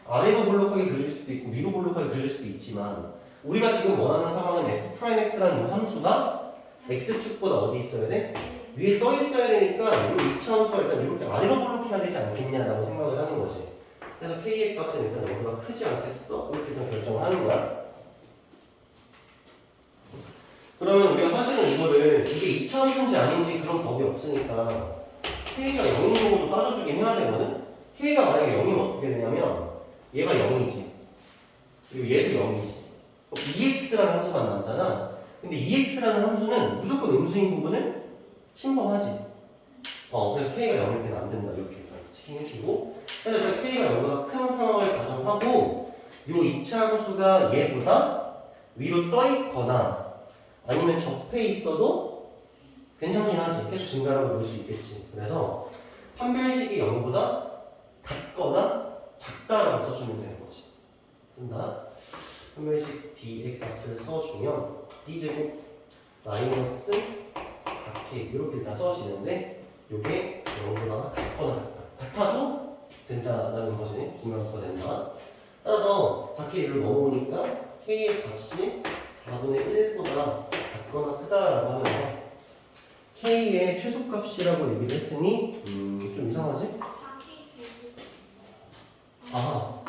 아래로 볼록하게 그려질 수도 있고 위로 볼록하게 그려질 수도 있지만 우리가 지금 원하는 상황은 f'x라는 요 함수가 x축보다 어디 있어야 돼? 위에 떠 있어야 되니까 요 이차 함수가 일단 이렇게 아래로 볼록해야 되지 않겠냐라고 생각을 하는 거지. 그래서 k의 값은 일단 여기가 크지 않겠어? 이렇게 일단 결정을 하는 거야. 그러면 우리가 사실은 이거를 이게 2차 함수인지 아닌지 그런 법이 없으니까 k가 0인 경우도 따져주긴 해야 되거든? k가 만약에 0이면 어떻게 되냐면 얘가 0이지 그리고 얘도 0이지 2x라는 함수만 남잖아. 근데 2x라는 함수는 무조건 음수인 부분을 침범하지. 그래서 k가 0일 때는 안 된다 이렇게 체킹해주고 그래서 일단 k가 0보다 큰 상황을 가정하고 요 2차 함수가 얘보다 위로 떠 있거나 아니면 접해 있어도 괜찮긴 하지. 계속 증가라고 볼 수 있겠지. 그래서 판별식이 0보다 같거나 작다라고 써주면 되는 거지. 쓴다. 판별식 d의 값을 써주면 d제곱 마이너스 4k 이렇게 일단 써지는데 이게 0보다 같거나 작다. 같아도 된다는 거지. 분명수가 된다. 따라서 4k를 넘어오니까 k의 값이 4분의 1보다 같거나 크다라고 하면서 k의 최소값이라고 얘기를 했으니 좀 이상하지? 4K 제곱. 아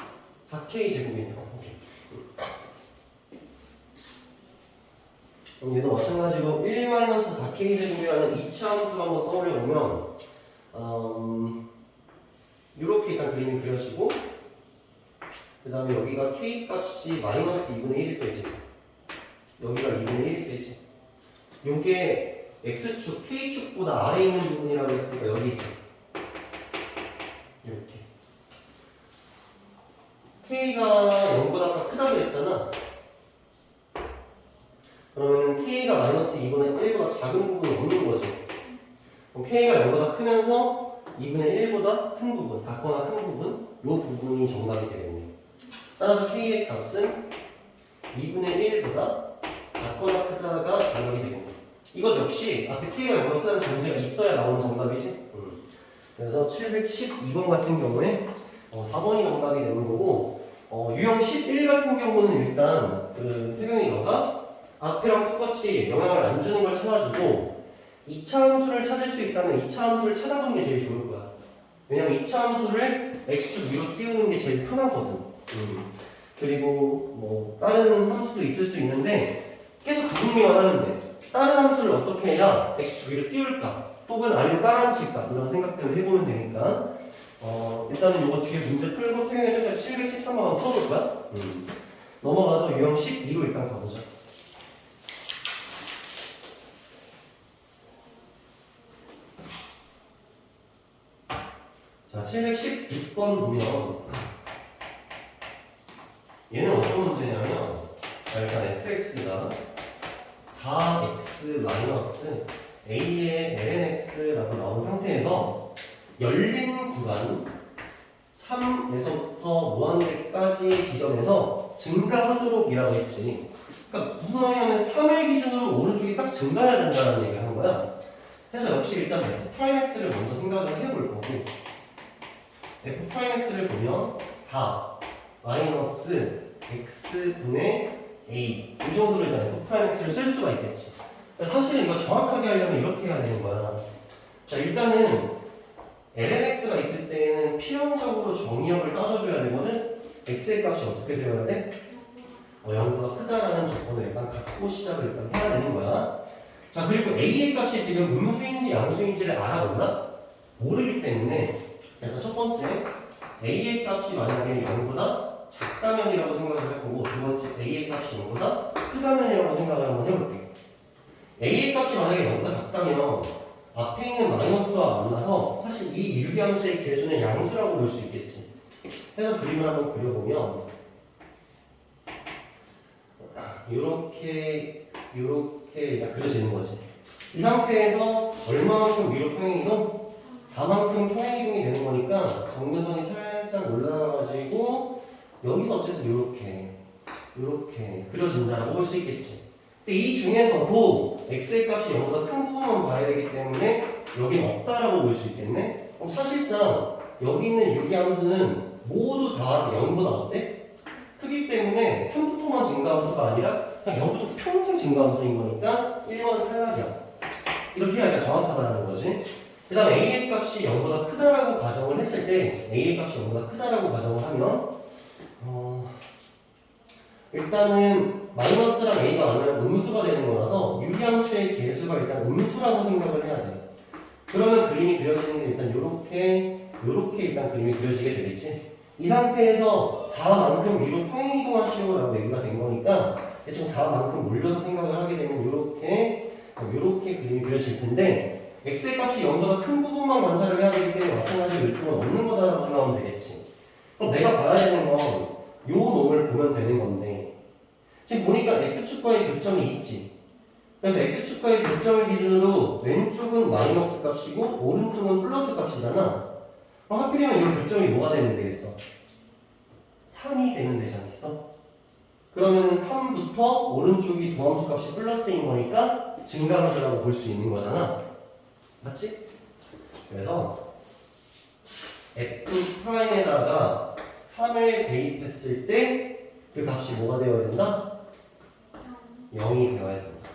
4k 제곱이네요. 오케이. 그럼 얘도 마찬가지로 1-4k 제곱이라는 2차 함수를 한번 떠올려 보면 이렇게 일단 그림이 그려지고 그 다음에 여기가 k 값이 마이너스 2분의 1일 때지. 여기가 2분의 1일 때지. 요게 x축, k축보다 아래에 있는 부분이라고 했으니까 여기지. 이렇게. k가 0보다 크다고 그랬잖아. 그러면 k가 마이너스 2분의 1보다 작은 부분이 없는 거지. 그럼 k가 0보다 크면서 2분의 1보다 큰 부분, 같거나 큰 부분, 요 부분이 정답이 되겠네. 따라서 k의 값은 2분의 1보다 같거나 크다가 정답이 되겠네. 이것 역시 앞에 k가 0보다 크다는 전제가 있어야 나오는 정답이지. 그래서 712번 같은 경우에 4번이 정답이 되는 거고 유형 11 같은 경우는 일단 태경이 너가 앞이랑 똑같이 영향을 안 주는 걸 찾아주고 2차 함수를 찾을 수 있다면 2차 함수를 찾아보는 게 제일 좋을 거야. 왜냐면 2차 함수를 x축 위로 띄우는 게 제일 편하거든. 그리고 뭐 다른 함수도 있을 수 있는데 계속 가정비만 하면 돼. 다른 함수를 어떻게 해야 x축 위로 띄울까? 혹은 아래로 깔아앉힐까? 이런 생각들을 해보면 되니까 일단은 이거 뒤에 문제 풀고 태경이 713번 한번 풀어볼 거야. 넘어가서 유형 12로 일단 가보자. 자, 716번 보면 얘는 어떤 문제냐면 일단 fx가 4x 마이너스 a의 lnx라고 나온 상태에서 열린 구간 3에서부터 무한대까지 지점에서 증가하도록 이라고 했지. 그러니까 무슨 말이냐면 3을 기준으로 오른쪽이 싹 증가해야 된다는 얘기를 하는 거야. 그래서 역시 일단 f'x를 먼저 생각을 해볼 거고 f'x를 보면 4 마이너스 x분의 a 이 정도로 일단 f'x를 쓸 수가 있겠지. 사실은 이거 정확하게 하려면 이렇게 해야 되는 거야. 자, 일단은 lnx가 있을 때는 필연적으로 정의역을 따져줘야 되거든. x의 값이 어떻게 되어야 돼? 0보다 크다라는 조건을 일단 갖고 시작을 일단 해야 되는 거야. 자, 그리고 a의 값이 지금 음수인지 양수인지를 알아볼라? 모르기 때문에 일단 첫 번째 a의 값이 만약에 0보다 작다면이라고 생각을 할 거고 두 번째 a의 값이 0보다 크다면이라고 생각을 한번 해볼게. a의 값이 만약에 0보다 작다면 앞에 있는 마이너스와 만나서 사실 이 유리함수의 계수는 양수라고 볼 수 있겠지. 해서 그림을 한번 그려보면 이렇게 그려지는 거지. 이 상태에서 얼마만큼 위로 평행이동? 4만큼 평행이동이 되는 거니까 정근선이 살짝 올라가가지고 여기서 어쨌든 이렇게 그려진다라고 볼 수 있겠지. 근데 이 중에서도 x의 값이 0보다 큰 부분만 봐야 되기 때문에 여긴 없다라고 볼 수 있겠네. 그럼 사실상 여기 있는 유리함수는 모두 다 0보다 어때? 크기 때문에 3부터만 증가함수가 아니라 그냥 0부터 평생 증가함수인 거니까 1번은 탈락이야. 이렇게 하기가 정확하다는 거지. 그 다음 a의 값이 0보다 크다라고 가정을 했을 때 a의 값이 0보다 크다라고 가정을 하면 일단은 마이너스랑 a가 만나면 음수가 되는 거라서 유리함수의 개수가 일단 음수라고 생각을 해야 돼. 그러면 그림이 그려지는 게 일단 요렇게 일단 그림이 그려지게 되겠지. 이 상태에서 4만큼 위로 평행이동하시오라고 얘기가 된 거니까 대충 4만큼 올려서 생각을 하게 되면 요렇게 그림이 그려질 텐데 x의 값이 0보다 큰 부분만 관찰을 해야 되기 때문에 마찬가지로 이쪽은 없는 거다라고 생각하면 되겠지. 그럼 내가 봐야 되는 건 요 놈을 보면 되는 건데 지금 보니까 x축과의 교점이 있지. 그래서 x축과의 교점을 기준으로 왼쪽은 마이너스 값이고 오른쪽은 플러스 값이잖아. 그럼 하필이면 이 교점이 뭐가 되면 되겠어? 3이 되면 되지 않겠어? 그러면 3부터 오른쪽이 도함수 값이 플러스인 거니까 증가함수라고 볼 수 있는 거잖아. 맞지? 그래서 F'에다가 3을 대입했을 때 그 값이 뭐가 되어야 된다? 0이 되어야 된다.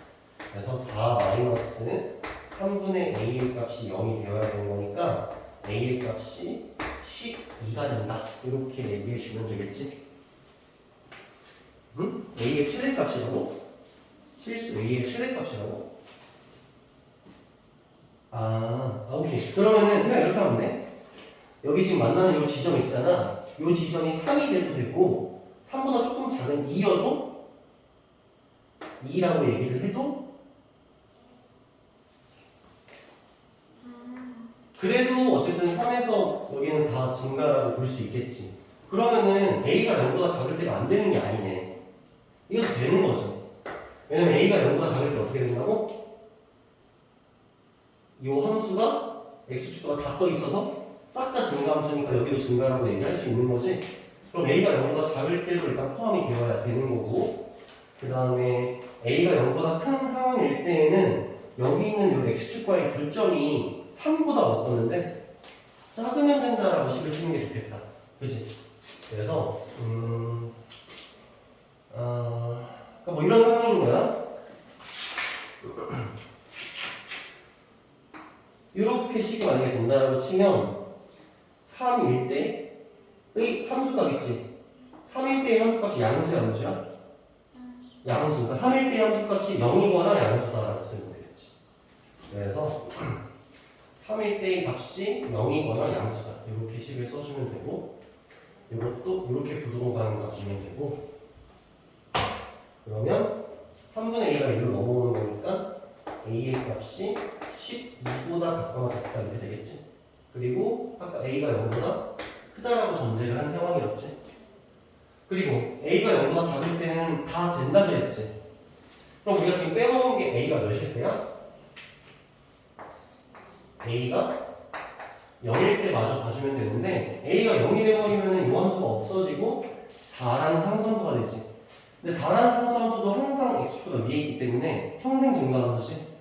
그래서 4 마이너스 3분의 a의 값이 0이 되어야 되는 거니까 a의 값이 12가 된다. 이렇게 얘기해 주면 되겠지? 응? a의 최대값이라고? 실수 a의 최대값이라고? 오케이. 그러면은 그냥 이렇게 하면 돼. 여기 지금 만나는 이 지점 있잖아. 이 지점이 3이 돼도 되고 3보다 조금 작은 2여도 2라고 얘기를 해도 그래도 어쨌든 3에서 여기는 다 증가라고 볼 수 있겠지. 그러면은 a가 0보다 작을 때가 안 되는 게 아니네. 이것도 되는 거지. 왜냐면 a가 0보다 작을 때 어떻게 된다고? 이 함수가 x축도가 다 떠 있어서 싹 다 증가함수니까 여기도 증가라고 얘기할 수 있는 거지. 그럼 a가 0보다 작을 때도 일단 포함이 되어야 되는 거고, 그 다음에 a가 0보다 큰 상황일 때에는 여기 있는 이 x축과의 교점이 3보다 어떻는데 작으면 된다라고 식을 쓰는 게 좋겠다. 그치? 그래서 그러니까 뭐 이런 상황인 거야. 이렇게 식이 만약에 된다라고 치면 3일 때의 함수값 있지? 3일 때의 함수값이 양수야, 양수야? 양수. 그러니까 3일 때의 함수값이 0이거나 양수다라고 쓰면 되겠지. 그래서 3일 때의 값이 0이거나 양수다. 이렇게 식을 써주면 되고, 이것도 이렇게 부동반을 놔주면 되고, 그러면 3분의 a가 1로 넘어오는 거니까 a의 값이 12보다 같거나 작다 이렇게 되겠지. 그리고 아까 a가 0보다 크다라고 전제를 한 상황이었지. 그리고 a가 0보다 작을 때는 다 된다 그랬지. 그럼 우리가 지금 빼먹은 게 a가 몇일 때야? a가 0일 때 마저 봐주면 되는데 a가 0이 되버리면 이 함수가 없어지고 4라는 상수함수가 되지. 근데 4라는 상수함수도 항상 x축보다 위에 있기 때문에 평생 증가함수지.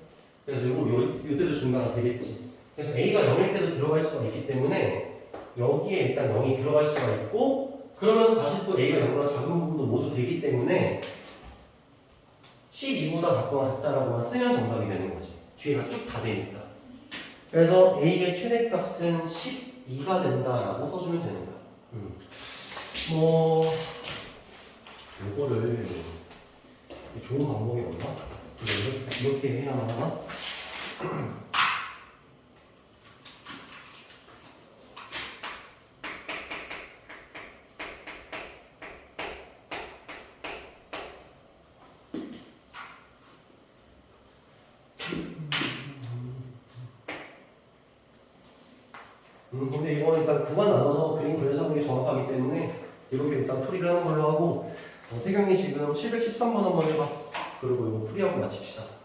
그래서 이때도 증가가 되겠지. 그래서 a가 0일 때도 들어갈 수가 있기 때문에 여기에 일단 0이 들어갈 수가 있고, 그러면서 다시 또 a가 0보다 작은 부분도 모두 되기 때문에 12보다 같거나 작다라고만 쓰면 정답이 되는 거지. 뒤에가 쭉 다 되니까. 그래서 a의 최대값은 12가 된다라고 써주면 되는 거야. 뭐 요거를 좋은 방법이 없나? 이렇게 해야만 하나? 근데 이거는 일단 구간 나눠서 그림 그려서 보기 정확하기 때문에 이렇게 일단 풀이를 하는 걸로 하고 태경이 지금 713번 한번 해봐. 그리고 이거 풀이하고 마칩시다.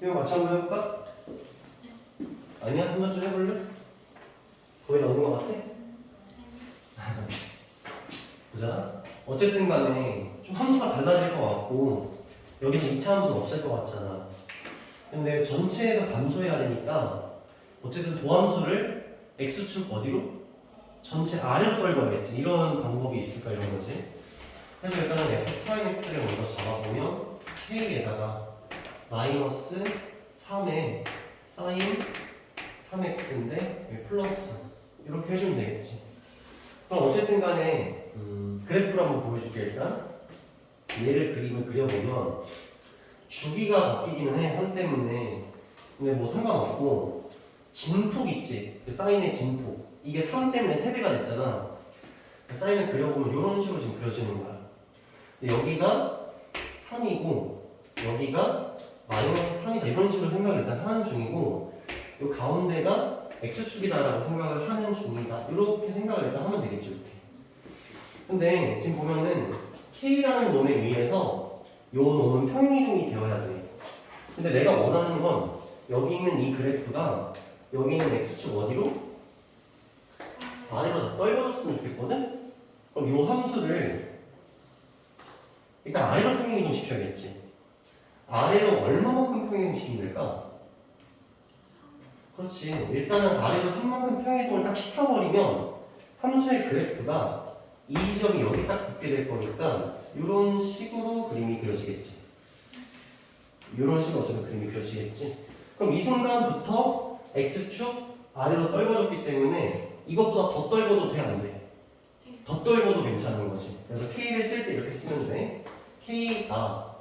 이거 같이 한번 해볼까? 아니야? 한 번 좀 해볼래? 거의 다 오는 것 같아? 보자. 어쨌든 간에 좀 함수가 달라질 것 같고 여기서 2차 함수는 없을 것 같잖아. 근데 전체에서 감소해야 되니까 어쨌든 도함수를 x축 어디로? 전체 아래로 떨궈야겠지. 이런 방법이 있을까 이런 거지. 그래서 일단은 f'x를 먼저 잡아보면 k에다가 마이너스 3에 사인 3x인데 플러스 이렇게 해주면 되겠지. 그럼 어쨌든 간에 그래프를 한번 보여줄게. 일단 얘를 그림을 그려보면 주기가 바뀌기는 해, 한 때문에. 근데 뭐 상관없고 진폭 있지, 그 사인의 진폭, 이게 3 때문에 3배가 됐잖아. 사인을 그려보면 이런 식으로 지금 그려지는 거야. 근데 여기가 3이고 여기가 마이너스 3이다 이런 식으로 생각을 일단 하는 중이고, 이 가운데가 x축이다라고 생각을 하는 중이다 이렇게 생각을 일단 하면 되겠죠. 이렇게. 근데 지금 보면은 k라는 놈에 의해서 요 놈은 평행이동이 되어야 돼. 근데 내가 원하는 건 여기 있는 이 그래프가 여기 있는 x축 어디로? 아래로 다 떨궈졌으면 좋겠거든? 그럼 요 함수를 일단 아래로 평행이동 시켜야겠지. 아래로 얼마만큼 평행이동 시키면 될까? 그렇지. 일단은 아래로 3만큼 평행이동을 딱 시켜버리면 함수의 그래프가 이 지점이 여기 딱 붙게 될 거니까 이런 식으로 그림이 그려지겠지. 이런 식으로 어쩌면 그림이 그려지겠지. 그럼 이 순간부터 x축 아래로 떨궈졌기 때문에 이것보다 더 떨궈도 돼, 안 돼? 더 떨궈도 괜찮은 거지. 그래서 k를 쓸 때 이렇게 쓰면 돼. k가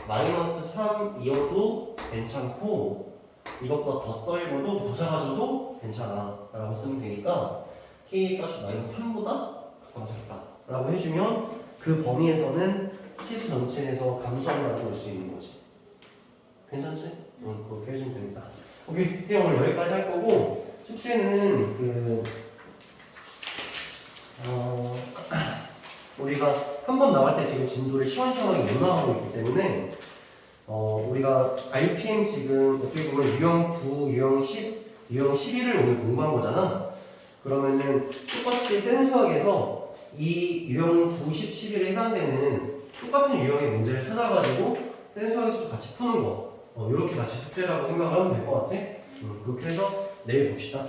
마이너스 3이어도 괜찮고 이것보다 더 떨고도 더 작아져도 괜찮아 라고 쓰면 되니까 K의 값이 마이너스 3보다 가까워 작다 라고 해주면 그 범위에서는 실수 전체에서 감소한다고 볼 수 있는 거지. 괜찮지? 응, 그렇게 해주면 됩니다. 오케이, 오늘 여기까지 할 거고 숙제는 우리가 한 번 나갈 때 지금 진도를 시원시원하게 못 나가고 있기 때문에 우리가 RPM 지금 어떻게 보면 유형 9, 유형 10, 유형 11을 오늘 공부한 거잖아. 그러면은 똑같이 센수학에서 이 유형 9, 10, 11에 해당되는 똑같은 유형의 문제를 찾아가지고 센수학에서도 같이 푸는 거. 이렇게 같이 숙제라고 생각을 하면 될 것 같아. 그렇게 해서 내일 봅시다.